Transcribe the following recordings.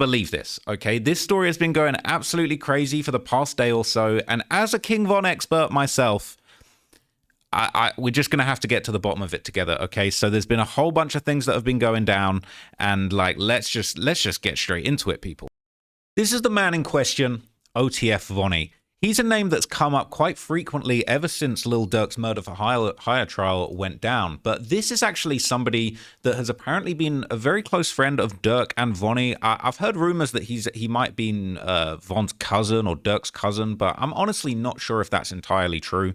believe this, okay? This story has been going absolutely crazy for the past day or so, and as a King Von expert myself, we're just gonna have to get to the bottom of it together, okay? So there's been a whole bunch of things that have been going down, and like let's just get straight into it, people. This is the man in question, OTF Vonnie. He's a name that's come up quite frequently ever since Lil Durk's murder for hire trial went down. But this is actually somebody that has apparently been a very close friend of Durk and Vonnie. I've heard rumors that he might be Von's cousin or Durk's cousin, but I'm honestly not sure if that's entirely true.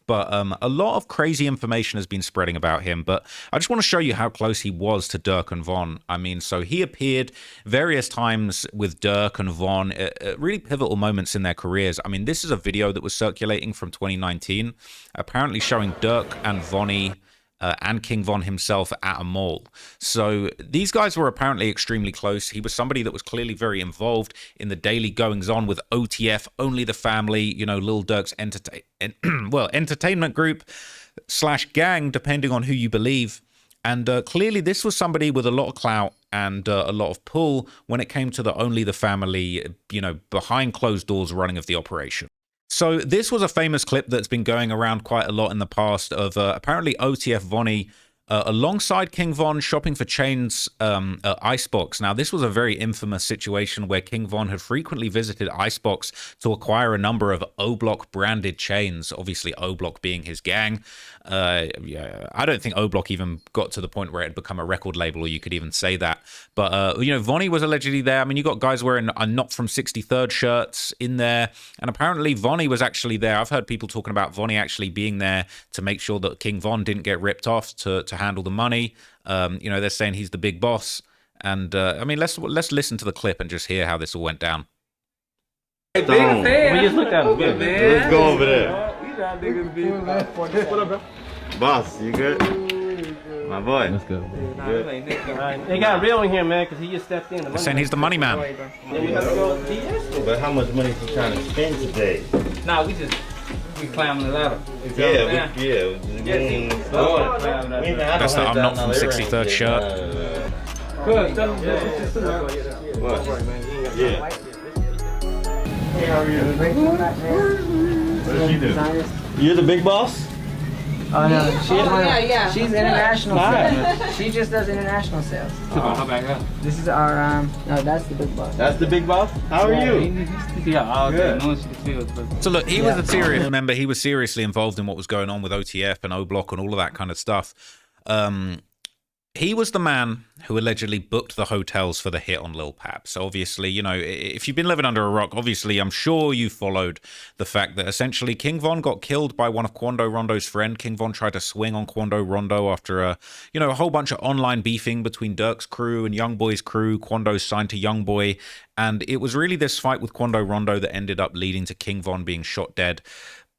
But a lot of crazy information has been spreading about him. But I just want to show you how close he was to Durk and Von. I mean, so he appeared various times with Durk and Von at really pivotal moments in their careers. I mean, this is a video that was circulating from 2019, apparently showing Durk and Vonnie and King Von himself at a mall. So these guys were apparently extremely close. He was somebody that was clearly very involved in the daily goings-on with OTF, Only the Family, you know, Lil Durk's entertainment group / gang, depending on who you believe. And clearly this was somebody with a lot of clout and a lot of pull when it came to the Only the Family, you know, behind closed doors running of the operation. So this was a famous clip that's been going around quite a lot in the past of apparently OTF Vonnie alongside King Von shopping for chains at Icebox. Now, this was a very infamous situation where King Von had frequently visited Icebox to acquire a number of O-Block branded chains, obviously O-Block being his gang. Yeah, I don't think O-Block even got to the point where it had become a record label, or you could even say that. But, you know, Vonnie was allegedly there. I mean, you got guys wearing a Not From 63rd shirts in there, and apparently Vonnie was actually there. I've heard people talking about Vonnie actually being there to make sure that King Von didn't get ripped off to handle the money. You know, they're saying he's the big boss. And, I mean, let's listen to the clip and just hear how this all went down. Hey, big fan. We just looked at him. Good, man. Let's go over there. You got niggas big. What up, bro? Boss, you good? My boy. Let's go. Good. They got real in here, man, because he just stepped in. They're saying he's the money man. But how much money is he trying to spend today? Nah, we climbing the ladder. Yeah. That's the I'm Not From 63rd shirt. Good. Yeah. Hey, how are you? What does she do? You're the big boss? Oh no, Yeah. she's international sales. She just does international sales. How back up? This is our no, that's the big boss. That's the big boss? How are you? Yeah, Good. So look, he was a serious member. He was seriously involved in what was going on with OTF and O-Block and all of that kind of stuff. He was the man who allegedly booked the hotels for the hit on Lil Pap. So obviously, you know, if you've been living under a rock, obviously, I'm sure you followed the fact that essentially King Von got killed by one of Quando Rondo's friend. King Von tried to swing on Quando Rondo after a whole bunch of online beefing between Durk's crew and Youngboy's crew. Quando's signed to Youngboy. And it was really this fight with Quando Rondo that ended up leading to King Von being shot dead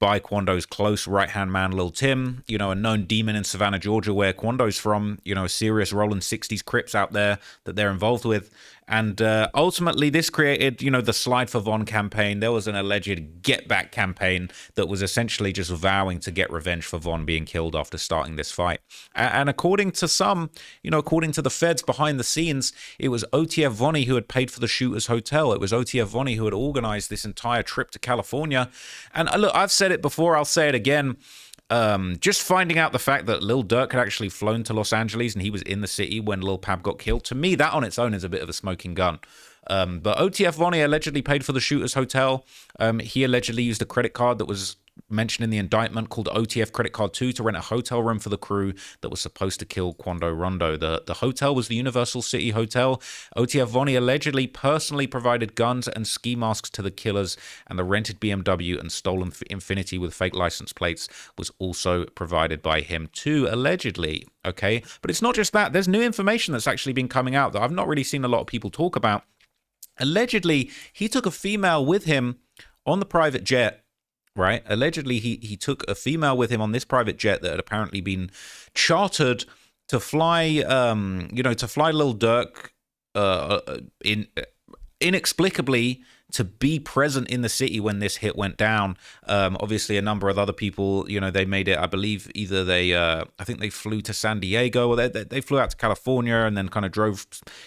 by Quando's close right-hand man, Lil Tim, you know, a known demon in Savannah, Georgia, where Quando's from, you know, a serious rolling 60s Crips out there that they're involved with. And ultimately, this created, you know, the Slide for Von campaign. There was an alleged Get Back campaign that was essentially just vowing to get revenge for Von being killed after starting this fight. And according to some, you know, according to the feds behind the scenes, it was OTF Vonnie who had paid for the shooter's hotel. It was OTF Vonnie who had organized this entire trip to California. And look, I've said it before, I'll say it again. Just finding out the fact that Lil Durk had actually flown to Los Angeles and he was in the city when Lil Pab got killed, to me, that on its own is a bit of a smoking gun. But OTF Vonnie allegedly paid for the shooter's hotel. He allegedly used a credit card that was mentioned in the indictment called OTF Credit Card 2 to rent a hotel room for the crew that was supposed to kill Quando Rondo. The hotel was the Universal City Hotel. OTF Vonnie allegedly personally provided guns and ski masks to the killers, and the rented BMW and stolen Infiniti with fake license plates was also provided by him too, allegedly. Okay, but it's not just that. There's new information that's actually been coming out that I've not really seen a lot of people talk about. Allegedly, he took a female with him on the private jet. Right. Allegedly, he took a female with him on this private jet that had apparently been chartered to fly, to fly Lil Durk inexplicably to be present in the city when this hit went down. Obviously, a number of other people, they made it. I believe either I think they flew to San Diego, or they flew out to California and then kind of drove,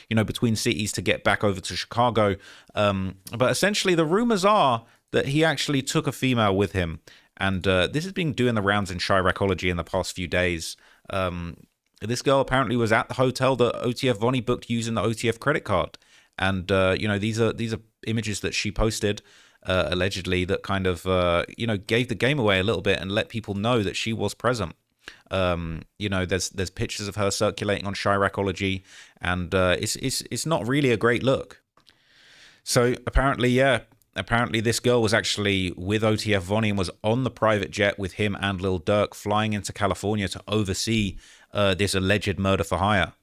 between cities to get back over to Chicago. But essentially, the rumors are that he actually took a female with him. And this has been doing the rounds in Chiracology in the past few days. This girl apparently was at the hotel that OTF Vonnie booked using the OTF credit card. And, these are images that she posted, allegedly, that kind of, gave the game away a little bit and let people know that she was present. There's pictures of her circulating on Chiracology, and it's not really a great look. So apparently this girl was actually with OTF Vonnie and was on the private jet with him and Lil Durk, flying into California to oversee this alleged murder for hire.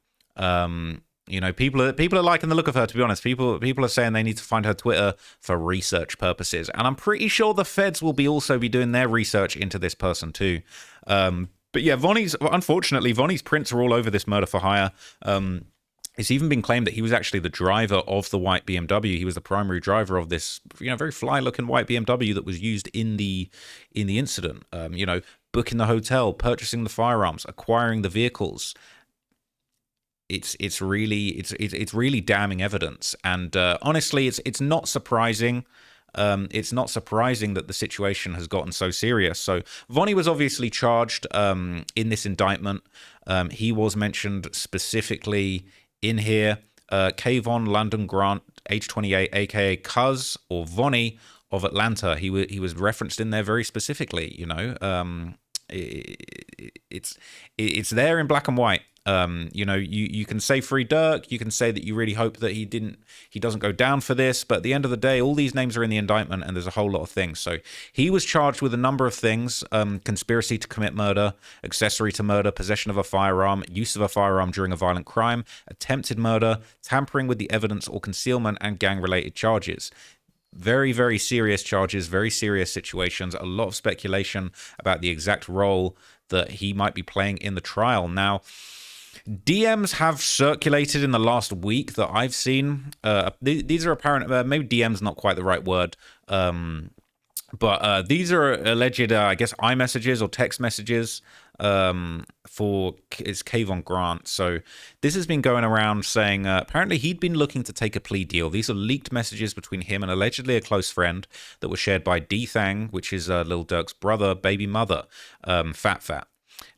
People are liking the look of her, to be honest. People are saying they need to find her Twitter for research purposes, and I'm pretty sure the feds will also be doing their research into this person too. But yeah, unfortunately, Vonnie's prints are all over this murder for hire. It's even been claimed that he was actually the driver of the white BMW. He was the primary driver of this, very fly-looking white BMW that was used in the incident. Booking the hotel, purchasing the firearms, acquiring the vehicles. It's really damning evidence, and honestly, it's not surprising. It's not surprising that the situation has gotten so serious. So Vonnie was obviously charged in this indictment. He was mentioned specifically in here. Kayvon Landon Grant, age 28, aka Cuz or Vonnie of Atlanta. He was referenced in there very specifically. It's there in black and white. You can say free Durk, you can say that you really hope that he doesn't go down for this, but at the end of the day, all these names are in the indictment and there's a whole lot of things. So he was charged with a number of things: conspiracy to commit murder, accessory to murder, possession of a firearm, use of a firearm during a violent crime, attempted murder, tampering with the evidence or concealment, and gang-related charges. Very, very serious charges, very serious situations, a lot of speculation about the exact role that he might be playing in the trial. Now, DMs have circulated in the last week that I've seen. These are apparent, maybe DM's not quite the right word, but these are alleged, I guess, iMessages or text messages for it's Kayvon Grant. So this has been going around saying apparently he'd been looking to take a plea deal. These are leaked messages between him and allegedly a close friend that were shared by D Thang, which is Lil Durk's brother, baby mother, Fat.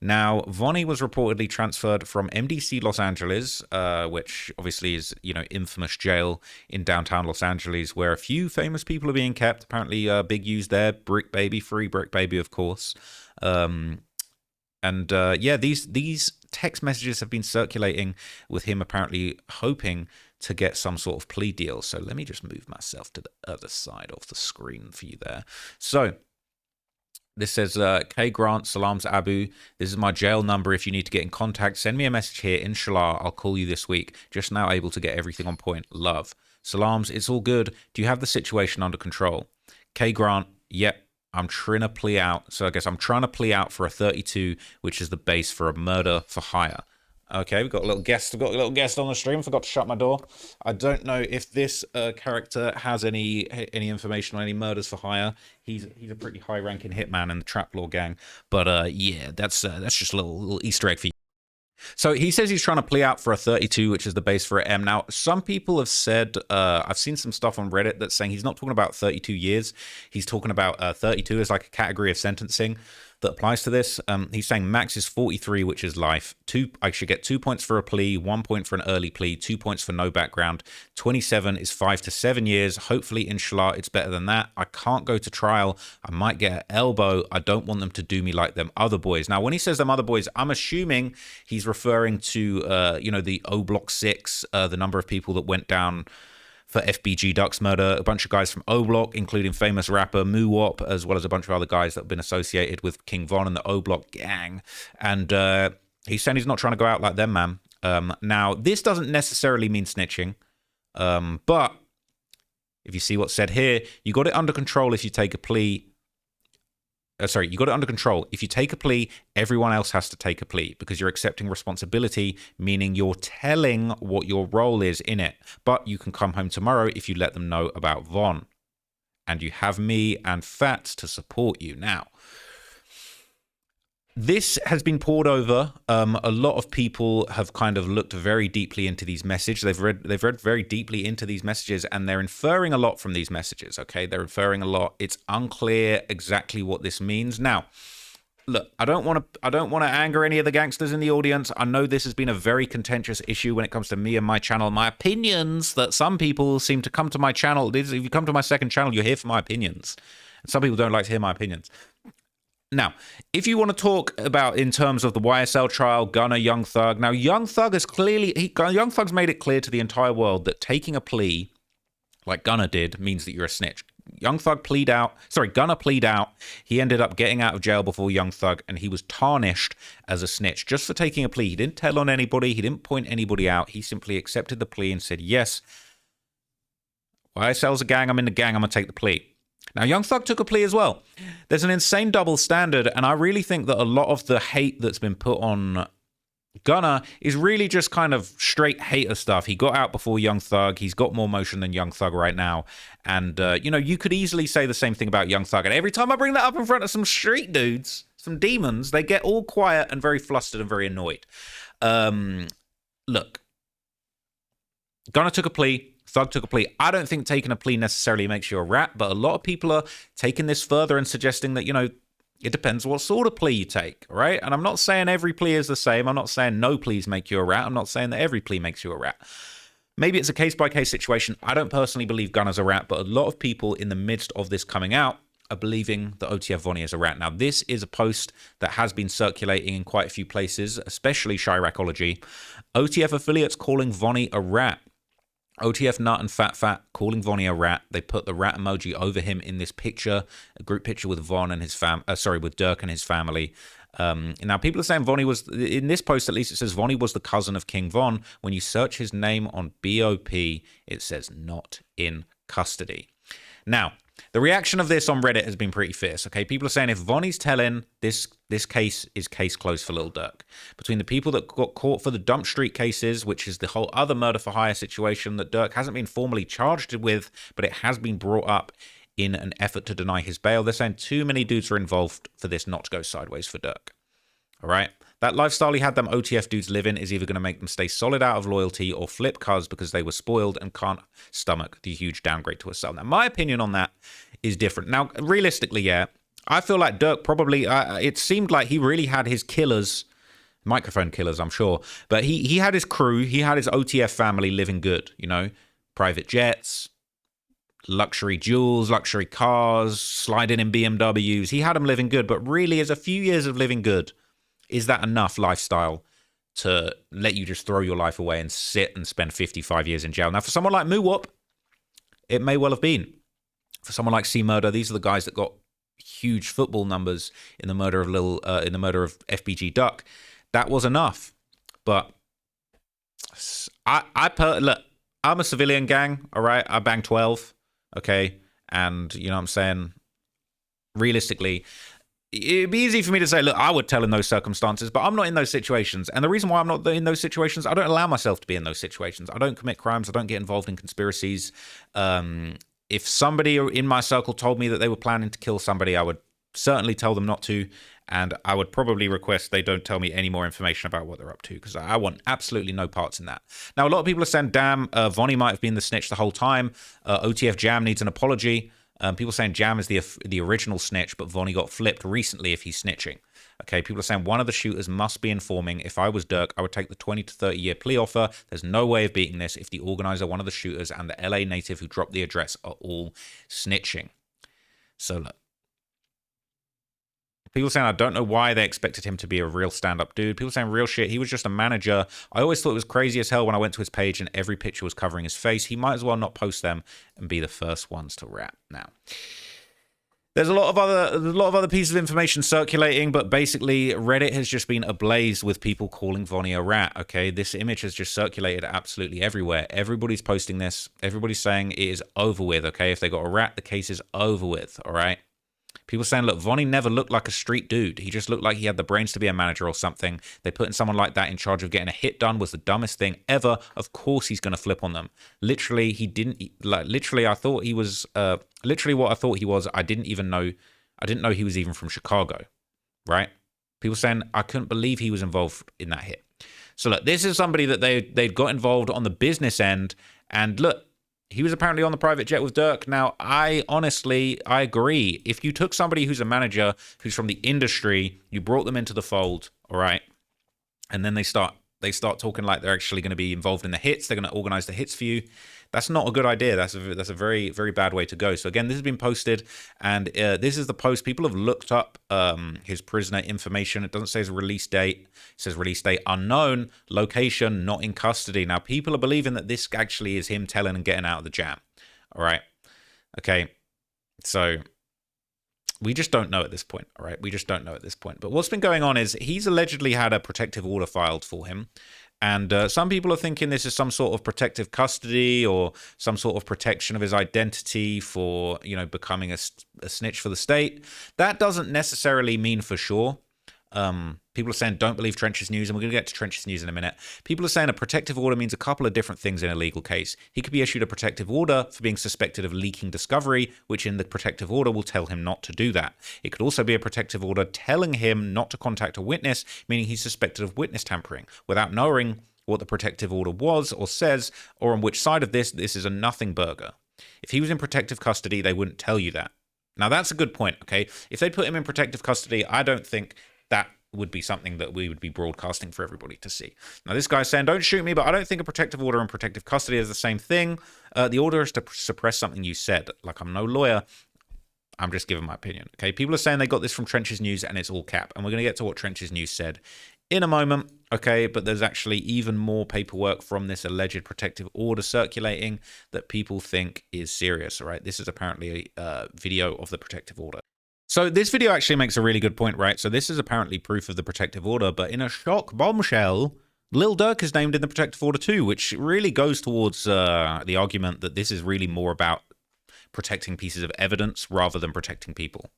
Now, Vonnie was reportedly transferred from MDC Los Angeles, which obviously is, infamous jail in downtown Los Angeles, where a few famous people are being kept. Apparently, big U's there, Brick Baby, free Brick Baby, of course. These text messages have been circulating with him apparently hoping to get some sort of plea deal. So let me just move myself to the other side of the screen for you there. So this says, K Grant, Salams Abu, this is my jail number. If you need to get in contact, send me a message here. Inshallah, I'll call you this week. Just now able to get everything on point. Love. Salams, it's all good. Do you have the situation under control? K Grant, yep. I'm trying to plea out. So I guess I'm trying to plea out for a 32, which is the base for a murder for hire. Okay, we've got a little guest. We've got a little guest on the stream. Forgot to shut my door. I don't know if this character has any information on any murders for hire. He's a pretty high-ranking hitman in the Trap Law gang. But yeah, that's just a little Easter egg for you. So he says he's trying to plea out for a 32, which is the base for an M. Now, some people have said, I've seen some stuff on Reddit that's saying he's not talking about 32 years. He's talking about 32 as like a category of sentencing that applies to this. He's saying max is 43, which is life. I should get 2 points for a plea, 1 point for an early plea, 2 points for no background. 27 is 5 to 7 years. Hopefully, inshallah, it's better than that. I can't go to trial. I might get an elbow. I don't want them to do me like them other boys. Now, when he says them other boys, I'm assuming he's referring to, the O Block 6, the number of people that went down for FBG Duck's murder, a bunch of guys from O Block, including famous rapper Moo Wop, as well as a bunch of other guys that have been associated with King Von and the O Block gang. And he's saying he's not trying to go out like them, man. Now, this doesn't necessarily mean snitching, but if you see what's said here, you got it under control if you take a plea. you got it under control. If you take a plea, everyone else has to take a plea because you're accepting responsibility, meaning you're telling what your role is in it. But you can come home tomorrow if you let them know about Von. And you have me and Fats to support you. Now, this has been poured over. A lot of people have kind of looked very deeply into these messages. They've read very deeply into these messages, and they're inferring a lot from these messages. Okay, they're inferring a lot. It's unclear exactly what this means. Now, look, I don't want to anger any of the gangsters in the audience. I know this has been a very contentious issue when it comes to me and my channel, my opinions. That some people seem to come to my channel. If you come to my second channel, you're here for my opinions. And some people don't like to hear my opinions. Now, if you want to talk about in terms of the YSL trial, Gunna, Young Thug. Now, Young Thug has Young Thug's made it clear to the entire world that taking a plea, like Gunna did, means that you're a snitch. Gunna plead out. He ended up getting out of jail before Young Thug, and he was tarnished as a snitch just for taking a plea. He didn't tell on anybody. He didn't point anybody out. He simply accepted the plea and said, yes, YSL's a gang. I'm in the gang. I'm going to take the plea. Now, Young Thug took a plea as well. There's an insane double standard, and I really think that a lot of the hate that's been put on Gunna is really just kind of straight hater stuff. He got out before Young Thug. He's got more motion than Young Thug right now. And, you could easily say the same thing about Young Thug. And every time I bring that up in front of some street dudes, some demons, they get all quiet and very flustered and very annoyed. Look, Gunna took a plea. Thug took a plea. I don't think taking a plea necessarily makes you a rat, but a lot of people are taking this further and suggesting that, it depends what sort of plea you take, right? And I'm not saying every plea is the same. I'm not saying no pleas make you a rat. I'm not saying that every plea makes you a rat. Maybe it's a case-by-case situation. I don't personally believe Gunna's a rat, but a lot of people in the midst of this coming out are believing that OTF Vonnie is a rat. Now, this is a post that has been circulating in quite a few places, especially Chiracology. OTF affiliates calling Vonnie a rat. OTF Nut and Fat calling Vonnie a rat. They put the rat emoji over him in this picture, a group picture with Von and his with Durk and his family. Now, people are saying Vonnie was, in this post at least, it says Vonnie was the cousin of King Von. When you search his name on BOP, it says not in custody. Now, the reaction of this on Reddit has been pretty fierce, okay? People are saying if Vonnie's telling, this case is case closed for Lil Durk. Between the people that got caught for the Dump Street cases, which is the whole other murder for hire situation that Durk hasn't been formally charged with, but it has been brought up in an effort to deny his bail. They're saying too many dudes are involved for this not to go sideways for Durk. All right? That lifestyle he had them OTF dudes live in is either going to make them stay solid out of loyalty or flip cuz because they were spoiled and can't stomach the huge downgrade to a cell. Now, my opinion on that is different. Now, realistically, yeah, I feel like Durk probably, it seemed like he really had his killers, microphone killers, I'm sure, but he had his crew, he had his OTF family living good, private jets, luxury jewels, luxury cars, sliding in BMWs. He had them living good, but really, as a few years of living good, is that enough lifestyle to let you just throw your life away and sit and spend 55 years in jail? Now, for someone like Muwop, it may well have been. For someone like C Murder, these are the guys that got huge football numbers in the murder of FBG Duck. That was enough. But look, I'm a civilian gang, all right? I bang 12, okay? And, you know what I'm saying? Realistically, it'd be easy for me to say, look, I would tell in those circumstances, but I'm not in those situations. And the reason why I'm not in those situations, I don't allow myself to be in those situations. I don't commit crimes. I don't get involved in conspiracies. If somebody in my circle told me that they were planning to kill somebody, I would certainly tell them not to. And I would probably request they don't tell me any more information about what they're up to, because I want absolutely no parts in that. Now, a lot of people are saying, damn, Vonnie might have been the snitch the whole time. OTF Jam needs an apology. People are saying Jam is the original snitch, but Vonnie got flipped recently if he's snitching. Okay, people are saying one of the shooters must be informing. If I was Durk, I would take the 20 to 30 year plea offer. There's no way of beating this if the organizer, one of the shooters, and the LA native who dropped the address are all snitching. So look. People saying, I don't know why they expected him to be a real stand-up dude. People saying real shit. He was just a manager. I always thought it was crazy as hell when I went to his page and every picture was covering his face. He might as well not post them and be the first ones to rap. Now, there's a lot of other pieces of information circulating, but basically Reddit has just been ablaze with people calling Vonnie a rat. Okay, this image has just circulated absolutely everywhere. Everybody's posting this. Everybody's saying it is over with. Okay, if they got a rat, the case is over with. All right. People saying, look, Vonnie never looked like a street dude. He just looked like he had the brains to be a manager or something. They putting someone like that in charge of getting a hit done was the dumbest thing ever. Of course he's going to flip on them. Literally, he didn't, like, literally, I thought he was, literally what I thought he was, I didn't know he was even from Chicago, right? People saying, I couldn't believe he was involved in that hit. So look, this is somebody that they'd got involved on the business end. And look, he was apparently on the private jet with Durk. Now, I agree. If you took somebody who's a manager, who's from the industry, you brought them into the fold, all right, and then they start talking like they're actually going to be involved in the hits, they're going to organize the hits for you. That's not a good idea. That's a very, very bad way to go. So again, this has been posted, and this is the post. People have looked up his prisoner information. It doesn't say his release date. It says release date unknown, location not in custody. Now, people are believing that this actually is him telling and getting out of the jam. All right. Okay. So we just don't know at this point. All right. We just don't know at this point. But what's been going on is he's allegedly had a protective order filed for him. And some people are thinking this is some sort of protective custody or some sort of protection of his identity for, you know, becoming a snitch for the state. That doesn't necessarily mean for sure. People are saying don't believe Trench's news, and we're going to get to Trench's news in a minute. People are saying a protective order means a couple of different things in a legal case. He could be issued a protective order for being suspected of leaking discovery, which in the protective order will tell him not to do that. It could also be a protective order telling him not to contact a witness, meaning he's suspected of witness tampering, without knowing what the protective order was or says, or on which side of this is a nothing burger. If he was in protective custody, they wouldn't tell you that. Now, that's a good point, okay? If they put him in protective custody, I don't think that would be something that we would be broadcasting for everybody to see. Now, this guy's saying, don't shoot me, but I don't think a protective order and protective custody is the same thing. The order is to suppress something you said. Like, I'm no lawyer. I'm just giving my opinion, okay? People are saying they got this from Trench's News, and it's all cap. And we're going to get to what Trench's News said in a moment, okay? But there's actually even more paperwork from this alleged protective order circulating that people think is serious, all right? This is apparently a video of the protective order. So this video actually makes a really good point, right? So this is apparently proof of the protective order, but in a shock bombshell, Lil Durk is named in the protective order too, which really goes towards the argument that this is really more about protecting pieces of evidence rather than protecting people.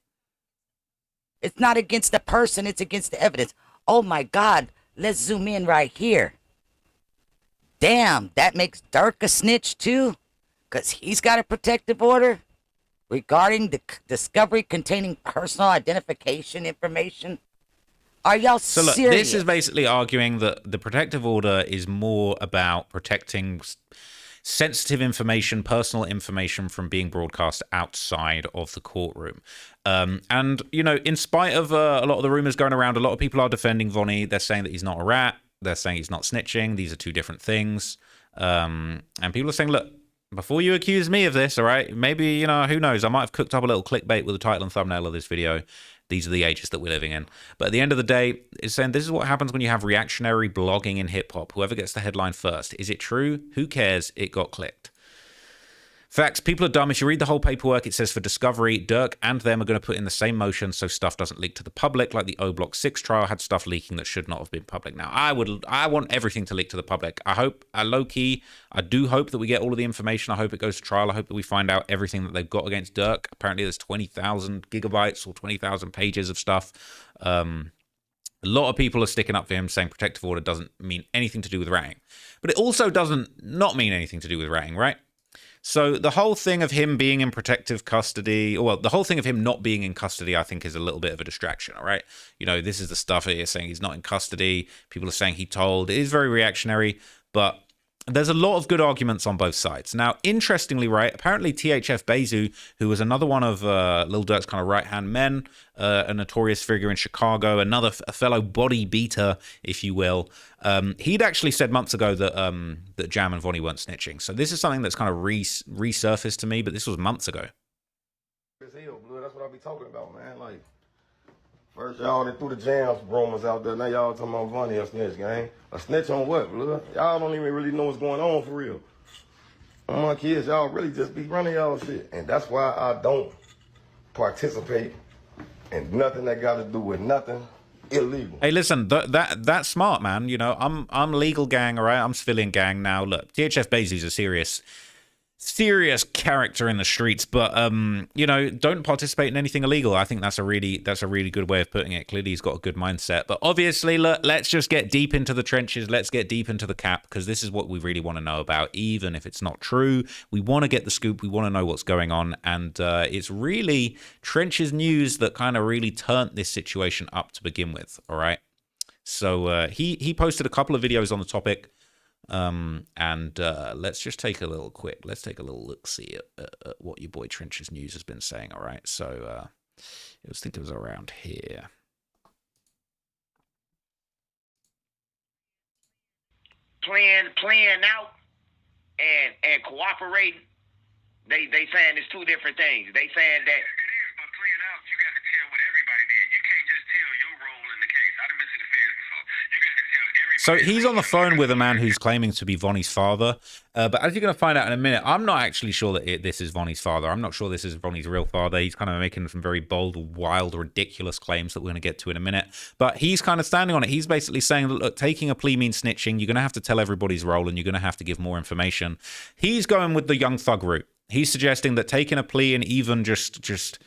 It's not against the person, it's against the evidence. Oh my God, let's zoom in right here. Damn, that makes Durk a snitch too? Because he's got a protective order regarding the discovery containing personal identification information. Are y'all serious? So look, this is basically arguing that the protective order is more about protecting sensitive information, personal information from being broadcast outside of the courtroom. And, you know, in spite of a lot of the rumors going around, a lot of people are defending Vonnie. They're saying that he's not a rat. They're saying he's not snitching. These are two different things. And people are saying, look, before you accuse me of this, all right, maybe, you know, who knows? I might have cooked up a little clickbait with the title and thumbnail of this video. These are the ages that we're living in. But at the end of the day, it's saying this is what happens when you have reactionary blogging in hip-hop. Whoever gets the headline first. Is it true? Who cares? It got clicked. Facts, people are dumb. If you read the whole paperwork, it says for discovery, Durk and them are going to put in the same motion so stuff doesn't leak to the public, like the O Block 6 trial had stuff leaking that should not have been public. Now, I want everything to leak to the public. I hope, low-key, I do hope that we get all of the information. I hope it goes to trial. I hope that we find out everything that they've got against Durk. Apparently, there's 20,000 gigabytes or 20,000 pages of stuff. A lot of people are sticking up for him, saying protective order doesn't mean anything to do with ratting. But it also doesn't not mean anything to do with ratting, right? So the whole thing of him being in protective custody, or well, the whole thing of him not being in custody, I think is a little bit of a distraction, all right? You know, this is the stuff that you're saying he's not in custody. People are saying he told. It is very reactionary, but there's a lot of good arguments on both sides. Now, interestingly, right, apparently THF Bezu, who was another one of Lil Durk's kind of right-hand men, a notorious figure in Chicago, a fellow body beater, if you will, he'd actually said months ago that that Jam and Vonnie weren't snitching. So this is something that's kind of resurfaced to me, but this was months ago. That's what I be talking about, man. Like, first y'all they threw the jams rumors out there. Now y'all talking about Vonnie a snitch, gang. A snitch on what, blood? Y'all don't even really know what's going on for real. On my kids, y'all really just be running y'all shit. And that's why I don't participate in nothing that got to do with nothing illegal. Hey, listen, that's smart, man. You know, I'm legal gang, all right? I'm civilian gang now. Look, THF Bezu's a serious serious character in the streets, but you know, don't participate in anything illegal. I think that's a really good way of putting it. Clearly he's got a good mindset. But obviously, look, let's just get deep into the trenches. Let's get deep into the cap, because this is what we really want to know about, even if it's not true. We want to get the scoop. We want to know what's going on, and it's really trenches news that kind of really turned this situation up to begin with. All right, so he posted a couple of videos on the topic. And let's just take a little look see at what your boy Trenches News has been saying. All right, so I think it was around here. Playing out and cooperating. They saying it's two different things. They saying that. It is, but playing out, you got to tell what everybody did. You can't just tell your role in the case. I've been to the feds before. You got to tell everybody. So he's on the phone with a man who's claiming to be Vonnie's father. But as you're going to find out in a minute, I'm not actually sure that this is Vonnie's father. I'm not sure this is Vonnie's real father. He's kind of making some very bold, wild, ridiculous claims that we're going to get to in a minute. But he's kind of standing on it. He's basically saying that, look, taking a plea means snitching. You're going to have to tell everybody's role, and you're going to have to give more information. He's going with the young thug route. He's suggesting that taking a plea and even just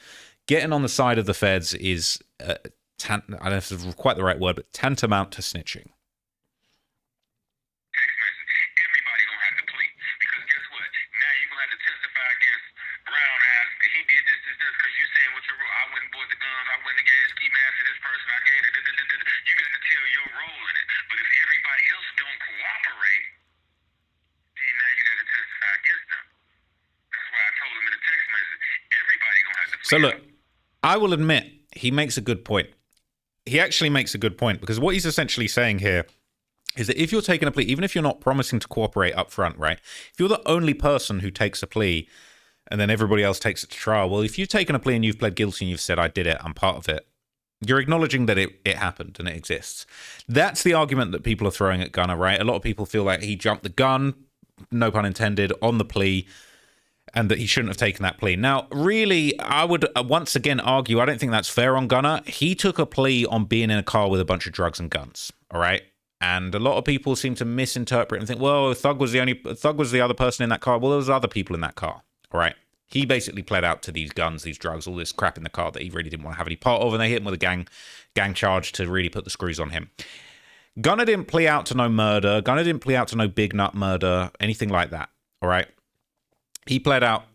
getting on the side of the feds is, I don't know if it's quite the right word, but tantamount to snitching. So look, I will admit he makes a good point. He actually makes a good point, because what he's essentially saying here is that if you're taking a plea, even if you're not promising to cooperate up front, right? If you're the only person who takes a plea and then everybody else takes it to trial, well, if you've taken a plea and you've pled guilty and you've said, I did it, I'm part of it, you're acknowledging that it happened and it exists. That's the argument that people are throwing at Gunner, right? A lot of people feel like he jumped the gun, no pun intended, on the plea, and that he shouldn't have taken that plea. Now, really, I would once again argue, I don't think that's fair on Gunner. He took a plea on being in a car with a bunch of drugs and guns, all right? And a lot of people seem to misinterpret and think, well, Thug was the other person in that car. Well, there was other people in that car, all right? He basically pled out to these guns, these drugs, all this crap in the car that he really didn't want to have any part of, and they hit him with a gang charge to really put the screws on him. Gunner didn't plea out to no murder. Gunner didn't plea out to no big nut murder, anything like that, all right? He pled out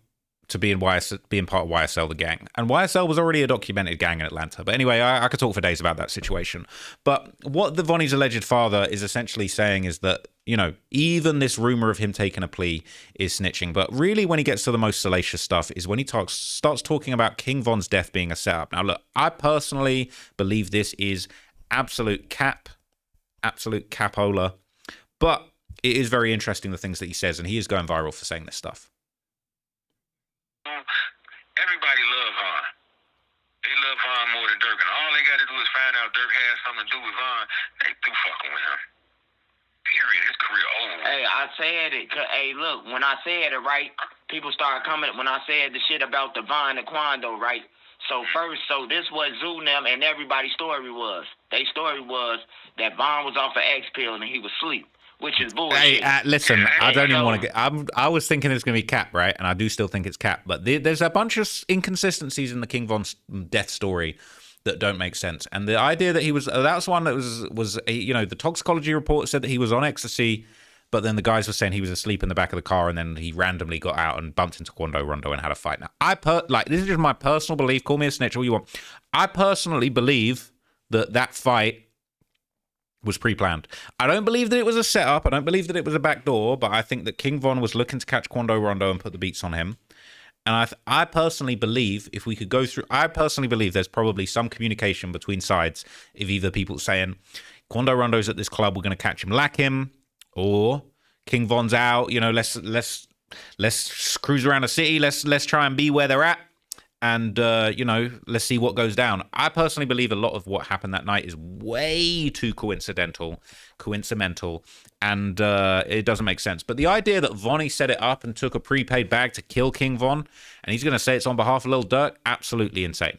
to being part of YSL, the gang. And YSL was already a documented gang in Atlanta. But anyway, I could talk for days about that situation. But what the Vonnie's alleged father is essentially saying is that, you know, even this rumor of him taking a plea is snitching. But really, when he gets to the most salacious stuff is when he starts talking about King Von's death being a setup. Now, look, I personally believe this is absolute capola. But it is very interesting, the things that he says. And he is going viral for saying this stuff. Everybody love Von. They love Von more than Durk, and all they got to do is find out Durk has something to do with Von. They through fucking with him. Period. His career over. Hey, I said it. Hey, look, when I said it, right, people started coming. When I said the shit about the Von and Quando, right? So this what Zoo them and everybody's story was. Their story was that Von was off an X pill and he was asleep. Which is bullshit. Hey, listen, I don't even want to get... I was thinking it's going to be Cap, right? And I do still think it's Cap. But there's a bunch of inconsistencies in the King Von death story that don't make sense. And the idea that he was... That's one that was you know, the toxicology report said that he was on ecstasy, but then the guys were saying he was asleep in the back of the car, and then he randomly got out and bumped into Quando Rondo and had a fight. Now, this is just my personal belief. Call me a snitch, all you want. I personally believe that fight was pre-planned. I don't believe that it was a setup. I don't believe that it was a backdoor, but I think that King Von was looking to catch Quando Rondo and put the beats on him. And I personally believe, if we could go through, I personally believe there's probably some communication between sides of either people saying, Quando Rondo's at this club, we're going to catch him, lack him, or King Von's out, you know, let's cruise around the city, let's try and be where they're at. And, you know, let's see what goes down. I personally believe a lot of what happened that night is way too coincidental, and it doesn't make sense. But the idea that Vonnie set it up and took a prepaid bag to kill King Von, and he's going to say it's on behalf of Lil Durk, absolutely insane.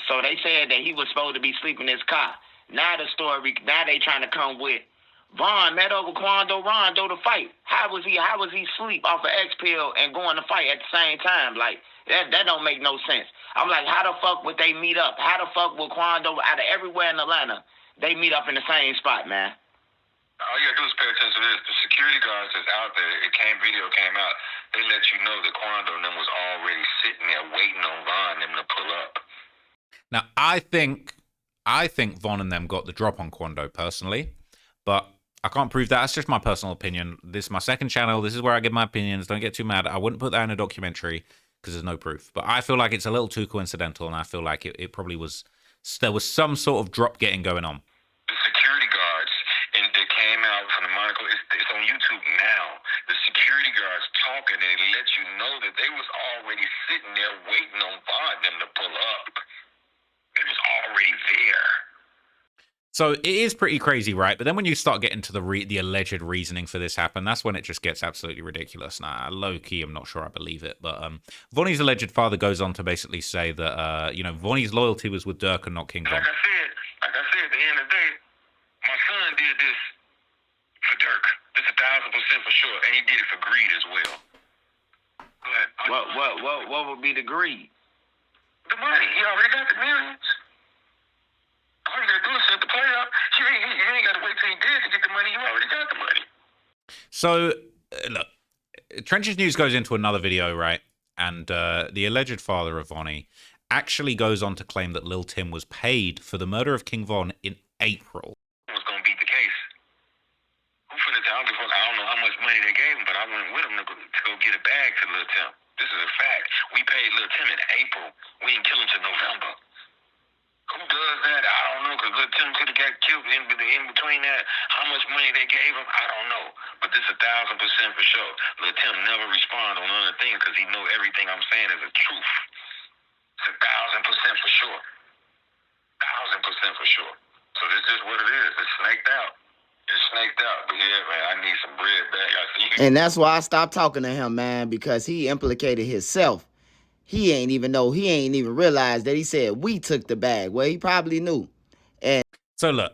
So they said that he was supposed to be sleeping in his car. Now they trying to come with Vaughn met over Rondo to fight. How was he sleep off an X pill and going to fight at the same time? Like that don't make no sense. I'm like, how the fuck would they meet up? How the fuck would Quando out of everywhere in Atlanta, they meet up in the same spot, man? All you gotta do is pay attention to this. The security guards that's out there, video came out. They let you know that Quando and them was already sitting there waiting on Von and them to pull up. Now, I think Von and them got the drop on Quando personally, but I can't prove that. That's just my personal opinion. This is my second channel. This is where I give my opinions. Don't get too mad. I wouldn't put that in a documentary because there's no proof. But I feel like it's a little too coincidental, and I feel like it probably was. There was some sort of drop getting going on. The security guards and that came out from the Monaco. It's on YouTube now. The security guards talking, and it lets you know that they was already sitting there waiting on Von and them to pull up. It was already there. So it is pretty crazy, right? But then when you start getting to the alleged reasoning for this happen, that's when it just gets absolutely ridiculous. Nah, low key, I'm not sure I believe it. But Vonnie's alleged father goes on to basically say that Vonnie's loyalty was with Durk and not King Von. Like I said, at the end of the day, my son did this for Durk. This 1,000% for sure, and he did it for greed as well. But What would be the greed? the money, he already got the millions. All you gotta do is set the play up. You ain't gotta wait till he did to get the money. You already got the money. So, look, Trenches News goes into another video, right? And the alleged father of Vonnie actually goes on to claim that Lil Tim was paid for the murder of King Von in April. Was gonna beat the case. Who finna tell me? I don't know how much money they gave him, but I went with him to go get a bag to Lil Tim. This is a fact. We paid Lil Tim in April. We didn't kill him till November. Who does that? I don't know, because Lil Tim could have got killed in between that. How much money they gave him, I don't know. But this 1,000% for sure. Lil Tim never responds on other things because he know everything I'm saying is the truth. It's 1,000% for sure. 1,000% for sure. So this is what it is. It's snaked out. It's snaked out. But yeah, man, I need some bread back. I see you. And that's why I stopped talking to him, man, because he implicated himself. He ain't even realized that he said we took the bag. Well, he probably knew. And So look,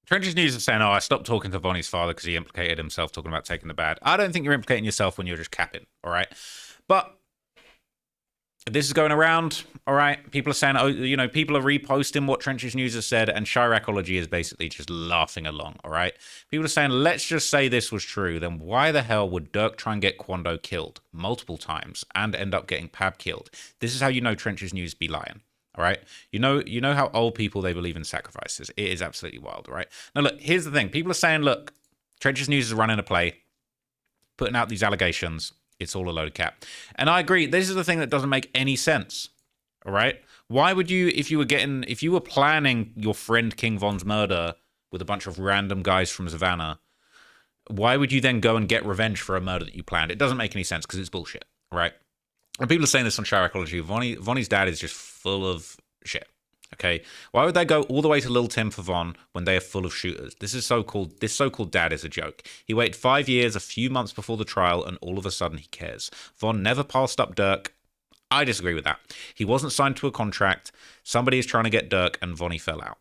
Trenches News is saying, I stopped talking to Vonnie's father because he implicated himself talking about taking the bag. I don't think you're implicating yourself when you're just capping, all right? But this is going around, all right? People are saying, people are reposting what Trenches News has said, and Chiracology is basically just laughing along, all right? People are saying, let's just say this was true, then why the hell would Durk try and get Quando killed multiple times and end up getting Pab killed? This is how you know Trenches News be lying, all right? You know how old people, they believe in sacrifices. It is absolutely wild, all right? Now, look, here's the thing. People are saying, look, Trenches News is running a play, putting out these allegations. It's all a load of cap. And I agree. This is the thing that doesn't make any sense. All right. Why would you, if you were planning your friend King Von's murder with a bunch of random guys from Savannah, why would you then go and get revenge for a murder that you planned? It doesn't make any sense because it's bullshit. Right. And people are saying this on Chiracology. Vonnie's dad is just full of shit. Okay, why would they go all the way to Lil Tim for Von when they are full of shooters? This so-called dad is a joke. He waited 5 years, a few months before the trial, and all of a sudden he cares. Von never passed up Durk. I disagree with that. He wasn't signed to a contract. Somebody is trying to get Durk, and Vonnie fell out.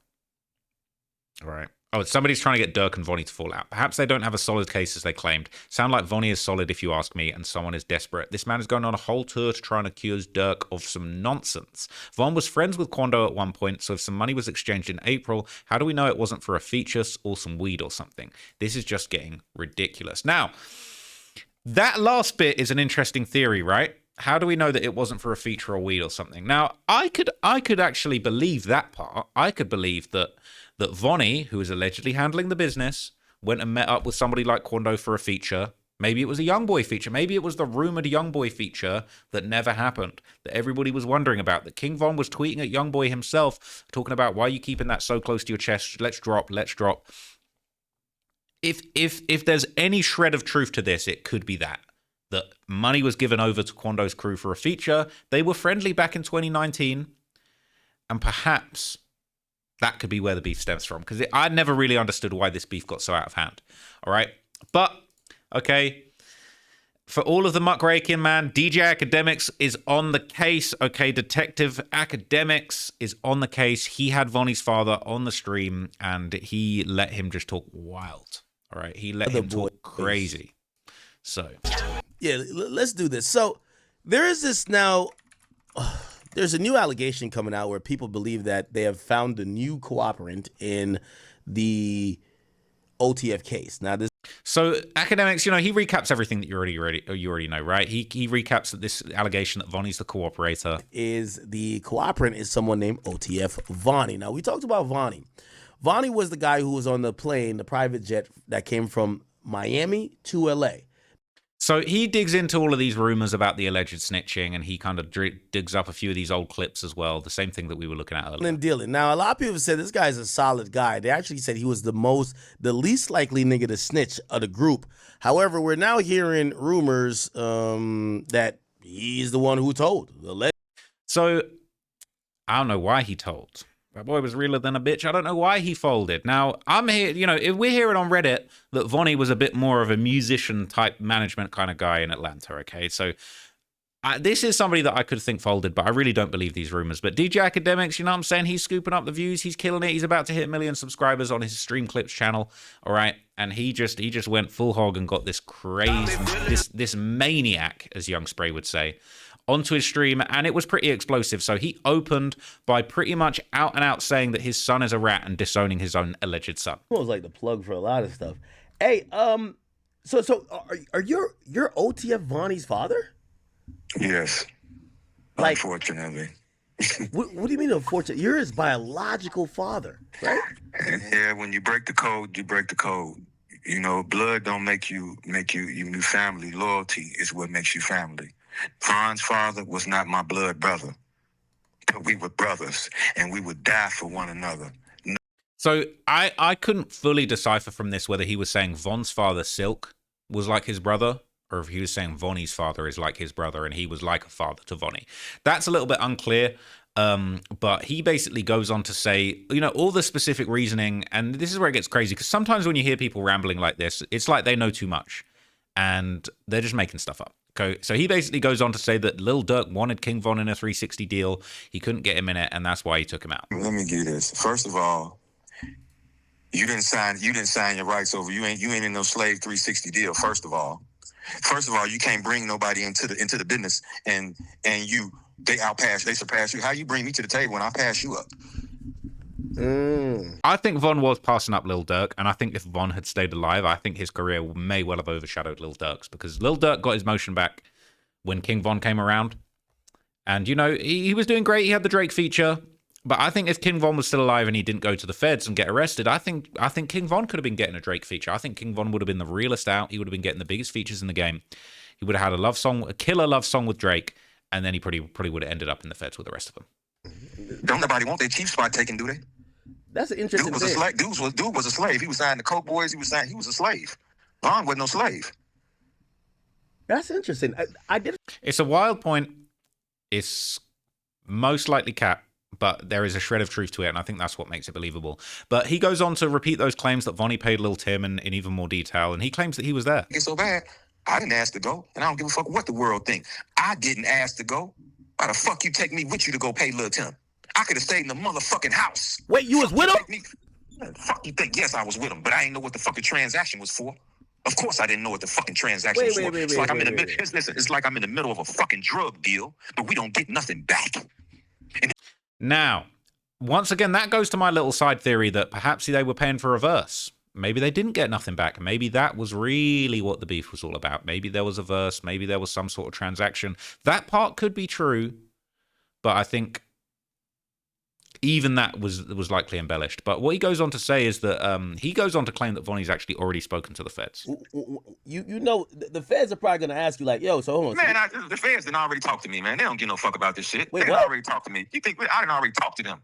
All right. Oh, somebody's trying to get Durk and Vonnie to fall out. Perhaps they don't have a solid case as they claimed. Sound like Vonnie is solid if you ask me, and someone is desperate. This man is going on a whole tour to try and accuse Durk of some nonsense. Von was friends with Quando at one point, so if some money was exchanged in April, how do we know it wasn't for a feature or some weed or something? This is just getting ridiculous. Now, that last bit is an interesting theory, right? How do we know that it wasn't for a feature or weed or something? Now, I could actually believe that part. I could believe that Vonnie, who is allegedly handling the business, went and met up with somebody like Quando for a feature. Maybe it was a Youngboy feature. Maybe it was the rumored Youngboy feature that never happened, that everybody was wondering about, that King Von was tweeting at Youngboy himself, talking about, why are you keeping that so close to your chest? Let's drop. If there's any shred of truth to this, it could be that money was given over to Quando's crew for a feature. They were friendly back in 2019, and perhaps that could be where the beef stems from, because I never really understood why this beef got so out of hand. All right. But, okay. for all of the muckraking, man, DJ Akademiks is on the case. Okay, Detective Akademiks is on the case. He had Vonnie's father on the stream, and he let him just talk wild. All right, he let him talk crazy. So, yeah, let's do this. So, there is this now. There's a new allegation coming out where people believe that they have found a new cooperant in the OTF case. Now, this. So Akademiks, he recaps everything that you already know, right? He recaps that this allegation that Vonnie's the cooperator. Is the cooperant is someone named OTF Vonnie. Now, we talked about Vonnie. Vonnie was the guy who was on the plane, the private jet that came from Miami to LA. So he digs into all of these rumors about the alleged snitching, and he kind of digs up a few of these old clips as well. The same thing that we were looking at earlier. And dealing. Now, a lot of people said this guy's a solid guy. They actually said he was the least likely nigga to snitch of the group. However, we're now hearing rumors that he's the one who told. So I don't know why he told. That boy was realer than a bitch. I don't know why he folded. Now, I'm here, if we're hearing on Reddit that Vonnie was a bit more of a musician-type management kind of guy in Atlanta, okay? So this is somebody that I could think folded, but I really don't believe these rumors. But DJ Akademiks, you know what I'm saying? He's scooping up the views. He's killing it. He's about to hit 1 million subscribers on his Stream Clips channel, all right? And he just went full hog and got this crazy, this maniac, as Young Spray would say, onto his stream, and it was pretty explosive. So he opened by pretty much out and out saying that his son is a rat and disowning his own alleged son. It was like the plug for a lot of stuff. Hey, so are your OTF Vonnie's father? Yes. Like, unfortunately. what do you mean unfortunately? You're his biological father, right? Yeah, when you break the code, you break the code. Blood don't make you family. Loyalty is what makes you family. Von's father was not my blood brother, but we were brothers, and we would die for one another. So I couldn't fully decipher from this whether he was saying Von's father, Silk, was like his brother, or if he was saying Vonnie's father is like his brother, and he was like a father to Vonnie. That's a little bit unclear, but he basically goes on to say, all the specific reasoning, and this is where it gets crazy, because sometimes when you hear people rambling like this, it's like they know too much, and they're just making stuff up. Okay, so he basically goes on to say that Lil Durk wanted King Von in a 360 deal. He couldn't get him in it, and that's why he took him out. Let me give you this. First of all, you didn't sign your rights over. You ain't in no slave 360 deal. First of all, you can't bring nobody into the business and they surpass you. How you bring me to the table when I pass you up? I think Von was passing up Lil Durk, and I think if Von had stayed alive, I think his career may well have overshadowed Lil Durk's, because Lil Durk got his motion back when King Von came around, and he was doing great. He had the Drake feature, but I think if King Von was still alive and he didn't go to the feds and get arrested, I think King Von could have been getting a Drake feature. I think King Von would have been the realest out. He would have been getting the biggest features in the game. He would have had a killer love song with Drake, and then he probably would have ended up in the feds with the rest of them. Don't nobody want their chief spot taken, do they? That's an interesting thing. Dude was a slave. He was signed to Coke Boys. He was a slave. Von wasn't no slave. That's interesting. I did. It's a wild point. It's most likely cap, but there is a shred of truth to it, and I think that's what makes it believable. But he goes on to repeat those claims that Vonnie paid Lil Tim in even more detail, and he claims that he was there. It's so bad. I didn't ask to go, and I don't give a fuck what the world thinks. I didn't ask to go. Why the fuck you take me with you to go pay Lil Tim? I could have stayed in the motherfucking house. Wait, you was with him? Fuck you think? Yes, I was with him, but I didn't know what the fucking transaction was for. Of course I didn't know what the fucking transaction was for. It's like I'm in the middle of a fucking drug deal, but we don't get nothing back. Now, once again, that goes to my little side theory that perhaps they were paying for a verse. Maybe they didn't get nothing back. Maybe that was really what the beef was all about. Maybe there was a verse. Maybe there was some sort of transaction. That part could be true, but I think even that was likely embellished. But what he goes on to say is that he goes on to claim that Vonnie's actually already spoken to the feds. The feds are probably going to ask you like, yo, so hold on. Man, the feds didn't already talk to me, man. They don't give no fuck about this shit. Wait, they what? already talked to me. You think I didn't already talk to them?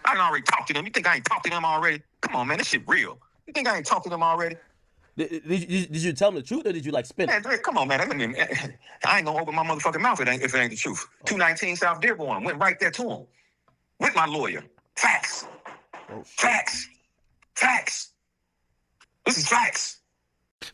I didn't already talk to them. You think I ain't talked to them already? Come on, man. This shit real. You think I ain't talked to them already? Did you tell them the truth, or did you like spin it? Man, come on, man. I ain't gonna open my motherfucking mouth if it ain't the truth. 219 South Dearborn. Went right there to him. With my lawyer. Facts. Facts. Facts. This is facts.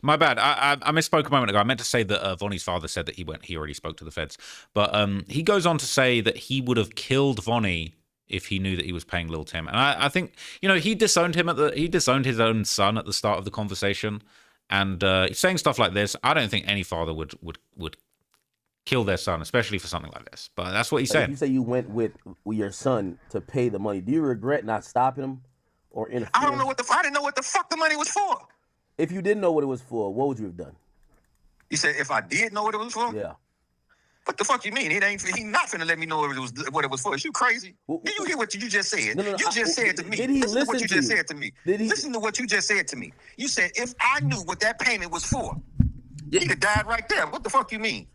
My bad. I misspoke a moment ago. I meant to say that Vonnie's father said that he already spoke to the feds. But he goes on to say that he would have killed Vonnie if he knew that he was paying Lil Tim. And I think, he disowned his own son at the start of the conversation. And saying stuff like this, I don't think any father would kill their son, especially for something like this. But that's what he said. You say you went with your son to pay the money. Do you regret not stopping him or interfering? I didn't know what the fuck the money was for. If you didn't know what it was for, what would you have done? You said if I did know what it was for? Yeah. What the fuck you mean? He not finna let me know what it was for. Is you crazy? Did you hear what you just said? No, you just said to me. Did he listen to what you to just you? said to me? Listen to what you just said to me. You said if I knew what that payment was for, he could have died right there. What the fuck you mean?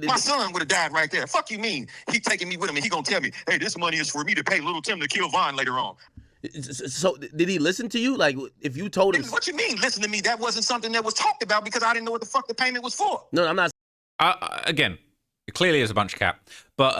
My son would have died right there. Fuck you mean? He taking me with him and he gonna tell me, hey, this money is for me to pay Little Tim to kill Von later on. So did he listen to you? Like if you told him? What you mean? Listen to me. That wasn't something that was talked about because I didn't know what the fuck the payment was for. No, I'm not. Again, it clearly is a bunch of cap. But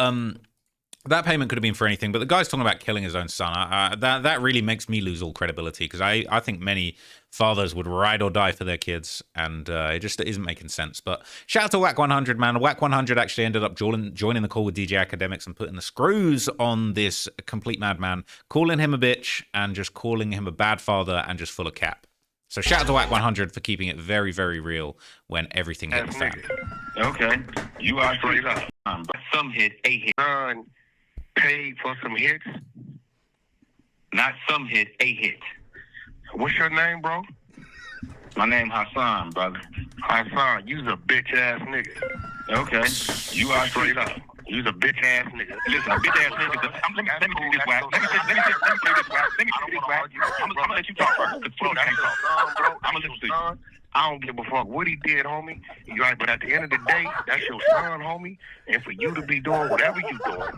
that payment could have been for anything. But the guy's talking about killing his own son. That really makes me lose all credibility because I think many fathers would ride or die for their kids, and it just isn't making sense. But shout out to Whack 100, man. Whack 100 actually ended up joining the call with DJ Akademiks and putting the screws on this complete madman, calling him a bitch and just calling him a bad father and just full of cap. So shout out to Whack 100 for keeping it very, very real when everything hit the fan. Okay, you are straight up. Some hit, a hit. Son paid for some hits. Not some hit, a hit. What's your name, bro? My name Hassan, brother. Hassan, you's a bitch ass nigga. Okay, you are straight up. You's a bitch ass nigga. Listen, a bitch ass nigga. Let me say this way. Let me say this way. I'm gonna let you talk first. I'm gonna listen to you. I don't give a fuck what he did, homie. You right, but at the end of the day, that's your son, homie. And for you to be doing whatever you doing,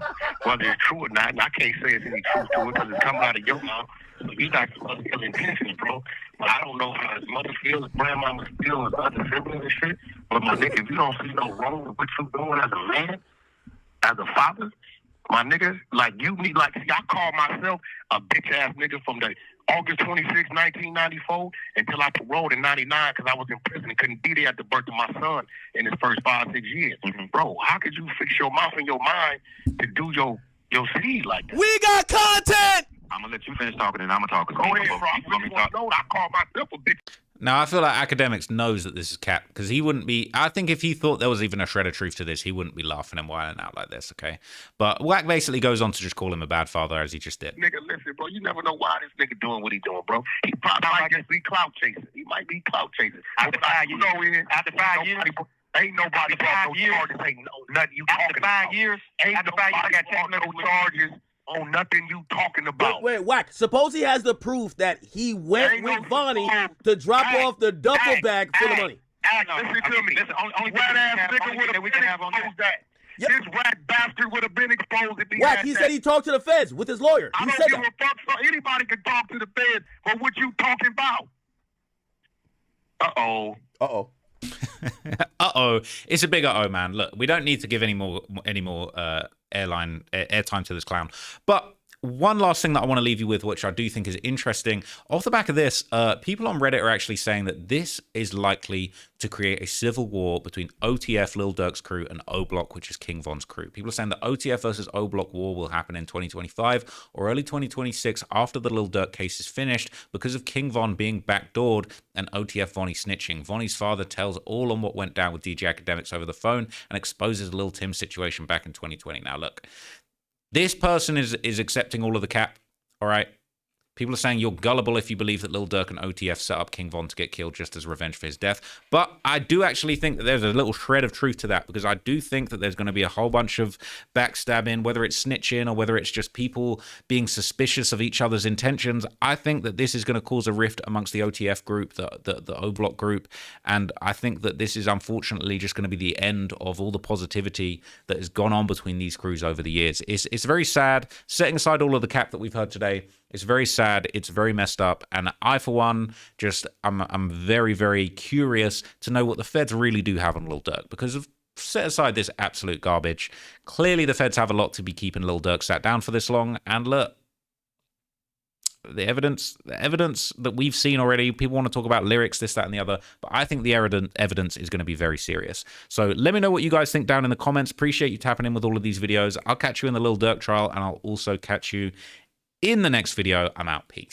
whether it's true or not, and I can't say it's any truth to it because it's coming out of your mouth. So you got some other ill intentions, bro. But I don't know how his mother feels, his grandmama feels, his other siblings and shit. But my nigga, if you don't see no wrong with what you doing as a man, as a father, my nigga, like you need, like, see, I call myself a bitch ass nigga from the August 26, 1994 until I paroled in 99 because I was in prison and couldn't be there at the birth of my son in his first 5-6 years. Bro, how could you fix your mouth and your mind to do your seed like that? We got content! I'm gonna let you finish talking and I'm gonna talk. Go ahead, bro. I really want to know. I call myself a bitch. Now, I feel like Akademiks knows that this is cap because he wouldn't be. I think if he thought there was even a shred of truth to this, he wouldn't be laughing and whining out like this, okay? But Whack basically goes on to just call him a bad father as he just did. Nigga, listen, bro. You never know why this nigga doing what he doing, bro. He probably might just be clout chasing. He might be clout chasing. After 5 years, ain't nobody brought no charges. Ain't nothing you talking about. After 5 years, ain't nobody brought no charges on nothing you talking about. Wait, Whack. Suppose he has the proof that he went with Vonnie to drop off the duffel bag for the money. Listen to me. Only rat-ass nigga would have been exposed that. This rat bastard would have been exposed if he Whack, had he that. said he talked to the feds with his lawyer. I He don't said give that. a fuck. So anybody can talk to the feds, but what you talking about? Uh-oh. Uh-oh. Uh-oh. It's a big uh-oh, man. Look, we don't need to give any more airtime to this clown. But one last thing that I want to leave you with, which I do think is interesting. Off the back of this, people on Reddit are actually saying that this is likely to create a civil war between OTF, Lil Durk's crew, and O Block, which is King Von's crew. People are saying that OTF versus O Block war will happen in 2025 or early 2026 after the Lil Durk case is finished because of King Von being backdoored and OTF Vonnie snitching. Vonnie's father tells all on what went down with DJ Akademiks over the phone and exposes Lil Tim's situation back in 2020. Now, look. This person is accepting all of the cap, all right? People are saying you're gullible if you believe that Lil Durk and OTF set up King Von to get killed just as revenge for his death. But I do actually think that there's a little shred of truth to that because I do think that there's going to be a whole bunch of backstabbing, whether it's snitching or whether it's just people being suspicious of each other's intentions. I think that this is going to cause a rift amongst the OTF group, the O Block group, and I think that this is unfortunately just going to be the end of all the positivity that has gone on between these crews over the years. It's very sad, setting aside all of the cap that we've heard today. It's very sad. It's very messed up. And I, for one, I'm very, very curious to know what the feds really do have on Lil Durk because of set aside this absolute garbage. Clearly, the feds have a lot to be keeping Lil Durk sat down for this long. And look, the evidence that we've seen already, people want to talk about lyrics, this, that, and the other, but I think the evidence is going to be very serious. So let me know what you guys think down in the comments. Appreciate you tapping in with all of these videos. I'll catch you in the Lil Durk trial, and I'll also catch you in the next video. I'm out. Peace.